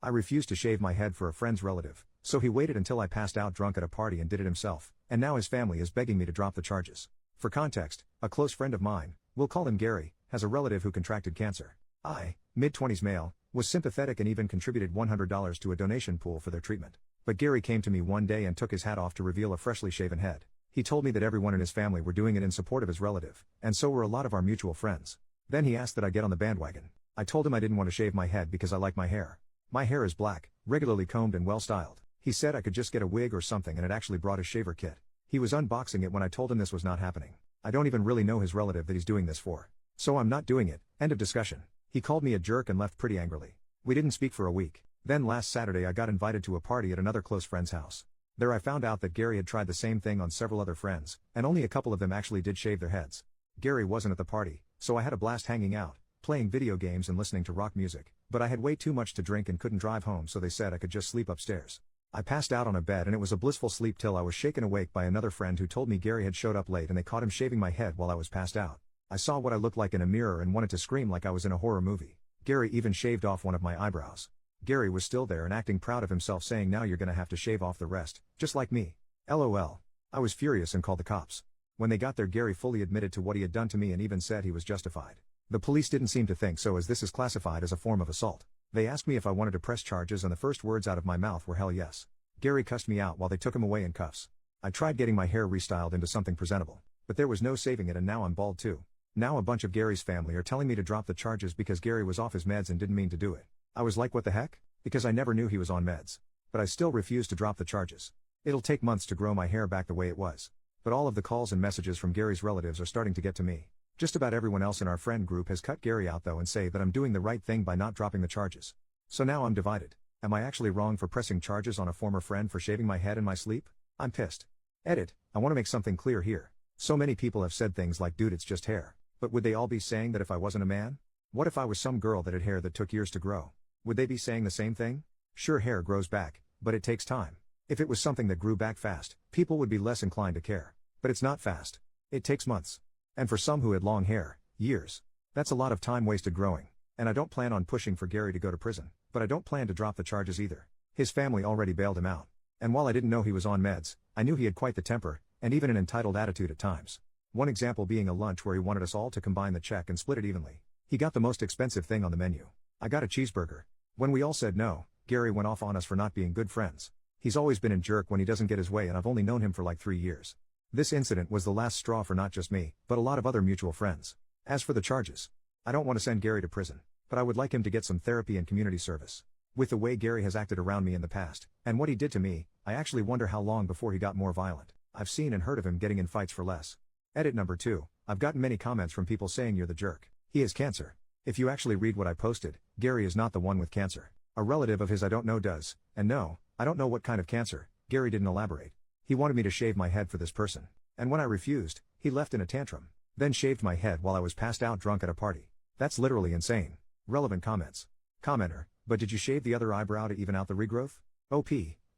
I refused to shave my head for a friend's relative, so he waited until I passed out drunk at a party and did it himself, and now his family is begging me to drop the charges. For context, a close friend of mine, we'll call him Gary, has a relative who contracted cancer. I, mid-20s male, was sympathetic and even contributed $100 to a donation pool for their treatment. But Gary came to me one day and took his hat off to reveal a freshly shaven head. He told me that everyone in his family were doing it in support of his relative, and so were a lot of our mutual friends. Then he asked that I get on the bandwagon. I told him I didn't want to shave my head because I like my hair. My hair is black, regularly combed and well styled. He said I could just get a wig or something and had actually brought his shaver kit. He was unboxing it when I told him this was not happening. I don't even really know his relative that he's doing this for. So I'm not doing it, end of discussion. He called me a jerk and left pretty angrily. We didn't speak for a week. Then last Saturday I got invited to a party at another close friend's house. There I found out that Gary had tried the same thing on several other friends, and only a couple of them actually did shave their heads. Gary wasn't at the party, so I had a blast hanging out, playing video games and listening to rock music, but I had way too much to drink and couldn't drive home, so they said I could just sleep upstairs. I passed out on a bed and it was a blissful sleep till I was shaken awake by another friend who told me Gary had showed up late and they caught him shaving my head while I was passed out. I saw what I looked like in a mirror and wanted to scream like I was in a horror movie. Gary even shaved off one of my eyebrows. Gary was still there and acting proud of himself, saying now you're gonna have to shave off the rest, just like me. LOL. I was furious and called the cops. When they got there, Gary fully admitted to what he had done to me and even said he was justified. The police didn't seem to think so, as this is classified as a form of assault. They asked me if I wanted to press charges and the first words out of my mouth were hell yes. Gary cussed me out while they took him away in cuffs. I tried getting my hair restyled into something presentable, but there was no saving it, and now I'm bald too. Now a bunch of Gary's family are telling me to drop the charges because Gary was off his meds and didn't mean to do it. I was like, what the heck? Because I never knew he was on meds. But I still refuse to drop the charges. It'll take months to grow my hair back the way it was. But all of the calls and messages from Gary's relatives are starting to get to me. Just about everyone else in our friend group has cut Gary out though and say that I'm doing the right thing by not dropping the charges. So now I'm divided. Am I actually wrong for pressing charges on a former friend for shaving my head in my sleep? I'm pissed. Edit. I want to make something clear here. So many people have said things like, dude, it's just hair. But would they all be saying that if I wasn't a man? What if I was some girl that had hair that took years to grow? Would they be saying the same thing? Sure, hair grows back, but it takes time. If it was something that grew back fast, people would be less inclined to care. But it's not fast. It takes months. And for some who had long hair, years. That's a lot of time wasted growing. And I don't plan on pushing for Gary to go to prison, but I don't plan to drop the charges either. His family already bailed him out. And while I didn't know he was on meds, I knew he had quite the temper, and even an entitled attitude at times. One example being a lunch where he wanted us all to combine the check and split it evenly. He got the most expensive thing on the menu. I got a cheeseburger. When we all said no, Gary went off on us for not being good friends. He's always been a jerk when he doesn't get his way, and I've only known him for like 3 years. This incident was the last straw for not just me, but a lot of other mutual friends. As for the charges, I don't want to send Gary to prison, but I would like him to get some therapy and community service. With the way Gary has acted around me in the past, and what he did to me, I actually wonder how long before he got more violent. I've seen and heard of him getting in fights for less. Edit number 2. I've gotten many comments from people saying you're the jerk. He has cancer. If you actually read what I posted, Gary is not the one with cancer. A relative of his I don't know does, and no, I don't know what kind of cancer. Gary didn't elaborate. He wanted me to shave my head for this person. And when I refused, he left in a tantrum. Then shaved my head while I was passed out drunk at a party. That's literally insane. Relevant comments. Commenter, but did you shave the other eyebrow to even out the regrowth? OP,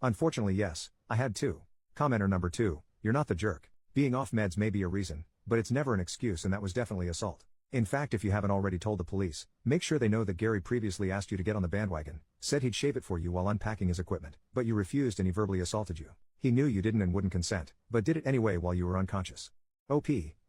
unfortunately yes, I had to. Commenter number 2, you're not the jerk. Being off meds may be a reason, but it's never an excuse, and that was definitely assault. In fact, if you haven't already told the police, make sure they know that Gary previously asked you to get on the bandwagon, said he'd shave it for you while unpacking his equipment, but you refused and he verbally assaulted you. He knew you didn't and wouldn't consent, but did it anyway while you were unconscious. OP,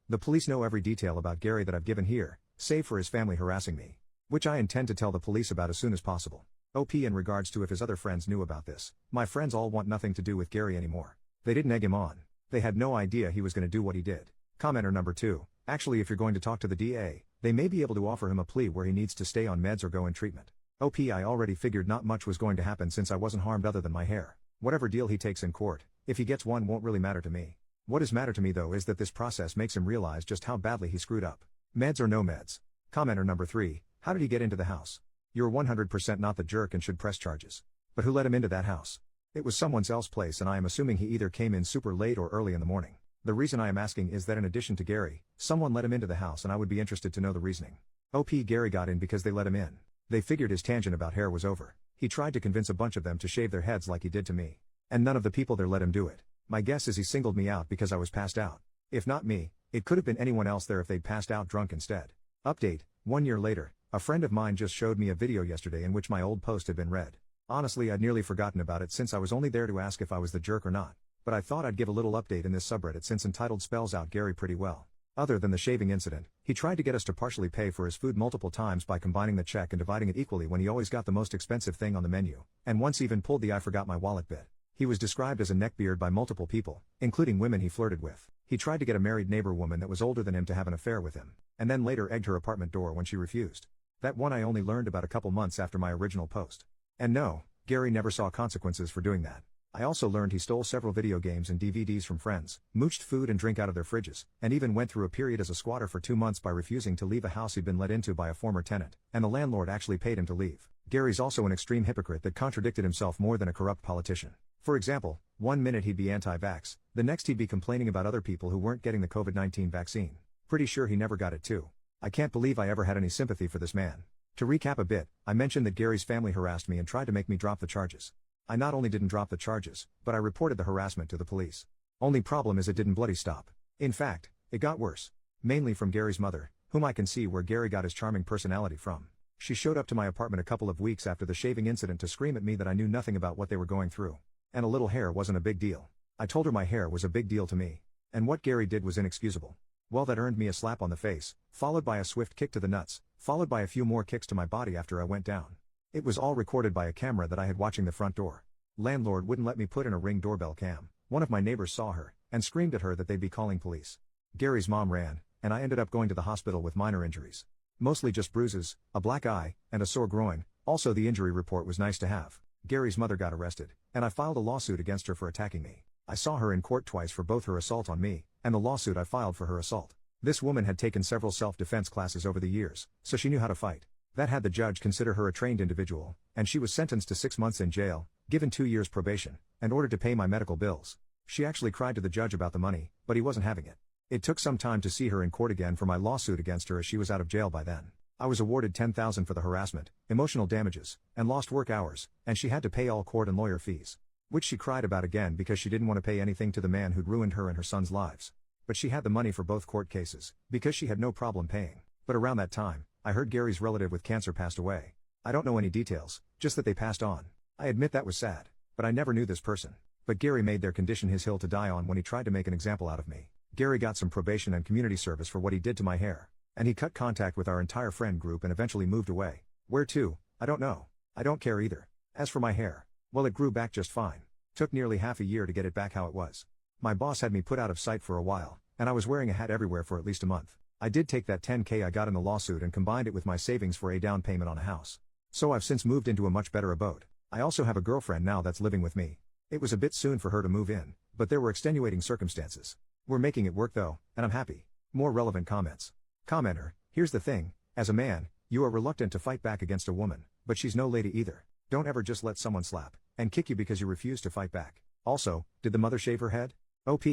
the police know every detail about Gary that I've given here, save for his family harassing me, which I intend to tell the police about as soon as possible. OP, in regards to if his other friends knew about this, my friends all want nothing to do with Gary anymore. They didn't egg him on. They had no idea he was going to do what he did. Commenter number 2, actually if you're going to talk to the DA, they may be able to offer him a plea where he needs to stay on meds or go in treatment. OP, I already figured not much was going to happen since I wasn't harmed other than my hair. Whatever deal he takes in court, if he gets one, won't really matter to me. What does matter to me though is that this process makes him realize just how badly he screwed up. Meds or no meds. Commenter number 3, how did he get into the house? You're 100% not the jerk and should press charges. But who let him into that house? It was someone else's place, and I am assuming he either came in super late or early in the morning. The reason I am asking is that in addition to Gary, someone let him into the house, and I would be interested to know the reasoning. OP, Gary got in because they let him in. They figured his tangent about hair was over. He tried to convince a bunch of them to shave their heads like he did to me. And none of the people there let him do it. My guess is he singled me out because I was passed out. If not me, it could have been anyone else there if they'd passed out drunk instead. Update, 1 year later, a friend of mine just showed me a video yesterday in which my old post had been read. Honestly, I'd nearly forgotten about it since I was only there to ask if I was the jerk or not. But I thought I'd give a little update in this subreddit since entitled spells out Gary pretty well. Other than the shaving incident, he tried to get us to partially pay for his food multiple times by combining the check and dividing it equally when he always got the most expensive thing on the menu, and once even pulled the I forgot my wallet bit. He was described as a neckbeard by multiple people, including women he flirted with. He tried to get a married neighbor woman that was older than him to have an affair with him, and then later egged her apartment door when she refused. That one I only learned about a couple months after my original post. And no, Gary never saw consequences for doing that. I also learned he stole several video games and DVDs from friends, mooched food and drink out of their fridges, and even went through a period as a squatter for 2 months by refusing to leave a house he'd been let into by a former tenant, and the landlord actually paid him to leave. Gary's also an extreme hypocrite that contradicted himself more than a corrupt politician. For example, one minute he'd be anti-vax, the next he'd be complaining about other people who weren't getting the COVID-19 vaccine. Pretty sure he never got it too. I can't believe I ever had any sympathy for this man. To recap a bit, I mentioned that Gary's family harassed me and tried to make me drop the charges. I not only didn't drop the charges, but I reported the harassment to the police. Only problem is it didn't bloody stop. In fact, it got worse. Mainly from Gary's mother, whom I can see where Gary got his charming personality from. She showed up to my apartment a couple of weeks after the shaving incident to scream at me that I knew nothing about what they were going through. And a little hair wasn't a big deal. I told her my hair was a big deal to me. And what Gary did was inexcusable. Well, that earned me a slap on the face, followed by a swift kick to the nuts, followed by a few more kicks to my body after I went down. It was all recorded by a camera that I had watching the front door. Landlord wouldn't let me put in a Ring doorbell cam. One of my neighbors saw her, and screamed at her that they'd be calling police. Gary's mom ran, and I ended up going to the hospital with minor injuries. Mostly just bruises, a black eye, and a sore groin. Also, the injury report was nice to have. Gary's mother got arrested, and I filed a lawsuit against her for attacking me. I saw her in court twice for both her assault on me, and the lawsuit I filed for her assault. This woman had taken several self-defense classes over the years, so she knew how to fight. That had the judge consider her a trained individual, and she was sentenced to 6 months in jail, given 2 years probation, and ordered to pay my medical bills. She actually cried to the judge about the money, but he wasn't having it. It took some time to see her in court again for my lawsuit against her as she was out of jail by then. I was awarded $10,000 for the harassment, emotional damages, and lost work hours, and she had to pay all court and lawyer fees. Which she cried about again because she didn't want to pay anything to the man who'd ruined her and her son's lives. But she had the money for both court cases, because she had no problem paying. But around that time, I heard Gary's relative with cancer passed away. I don't know any details, just that they passed on. I admit that was sad, but I never knew this person. But Gary made their condition his hill to die on when he tried to make an example out of me. Gary got some probation and community service for what he did to my hair. And he cut contact with our entire friend group and eventually moved away. Where to? I don't know. I don't care either. As for my hair, well, it grew back just fine. Took nearly half a year to get it back how it was. My boss had me put out of sight for a while, and I was wearing a hat everywhere for at least a month. I did take that $10,000 I got in the lawsuit and combined it with my savings for a down payment on a house. So I've since moved into a much better abode. I also have a girlfriend now that's living with me. It was a bit soon for her to move in, but there were extenuating circumstances. We're making it work though, and I'm happy. More relevant comments. Commenter, here's the thing, as a man, you are reluctant to fight back against a woman, but she's no lady either. Don't ever just let someone slap and kick you because you refuse to fight back. Also, did the mother shave her head? OP.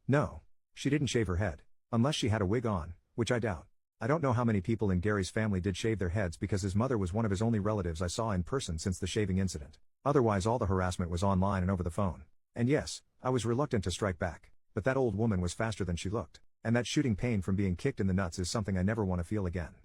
No. She didn't shave her head. Unless she had a wig on, which I doubt. I don't know how many people in Gary's family did shave their heads because his mother was one of his only relatives I saw in person since the shaving incident. Otherwise all the harassment was online and over the phone. And yes, I was reluctant to strike back, but that old woman was faster than she looked. And that shooting pain from being kicked in the nuts is something I never want to feel again.